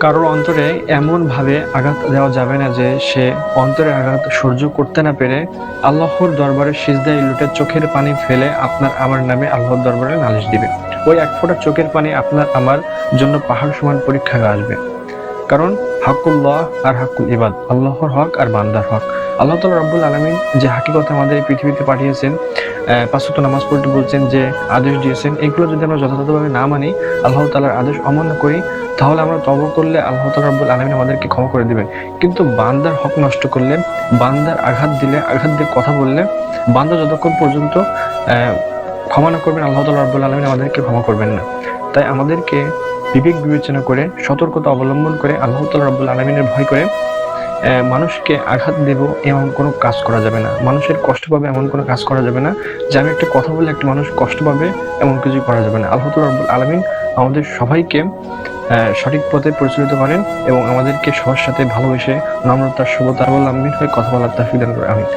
কারোর অন্তরে এমনভাবে আঘাত দেওয়া যাবে না যে সে অন্তরে আঘাত সহ্য করতে না পেরে আল্লাহর দরবারে সিজদায় লুটে চোখের পানি ফেলে আপনার আমার নামে আল্লাহর দরবারে নালিশ দিবে। ওই এক ফোঁটা চোখের পানি আপনার আমার জন্য পাহাড় সমান পরীক্ষা হয়ে আসবে। কারণ হাক্কুল্লাহ আর হাক্কুল ইবাদ, আল্লাহর হক আর বান্দার হক। আল্লাহ তাআলা রাব্বুল আলামিন যে হাকিকতে আমাদের এই পৃথিবীতে পাঠিয়েছেন, পাঁচ ওয়াক্ত নামাজ পড়তে বলছেন, যে আদেশ দিয়েছেন, এগুলো যদি আমরা যথাযথভাবে না মানি, আল্লাহ তাআলার আদেশ অমান্য করি, তাহলে আমরা তওবা করলে আল্লাহ তাআলা রাব্বুল আলামিন আমাদেরকে ক্ষমা করে দিবেন। কিন্তু বান্দার হক নষ্ট করলে, বান্দার আঘাত দিলে, আঘাত দিয়ে কথা বললে, বান্দা যতক্ষণ পর্যন্ত ক্ষমা না করবেন, আল্লাহ তাআলা রাব্বুল আলামিন আমাদেরকে ক্ষমা করবেন না। তাই আমাদেরকে বিবেক বিবেচনা করে, সতর্কতা অবলম্বন করে, আল্লাহ তাআলা রাব্বুল আলামিনের ভয় করে মানুষকে আঘাত দেব এমন কোনো কাজ করা যাবে না। মানুষের কষ্ট পাবে এমন কোনো কাজ করা যাবে না। যে আমি একটা কথা বললে একটা মানুষ কষ্ট পাবে এমন কিছু করা যাবে না। আল্লাহ তাআলা রাব্বুল আলামিন আমাদের সবাইকে সঠিক পথে পরিচালিত করেন এবং আমাদেরকে সবার সাথে ভালোবেসে নম্রতা, সভ্যতা অবলম্বন হয়ে কথা বলার তৌফিক দান করেন। আমিন।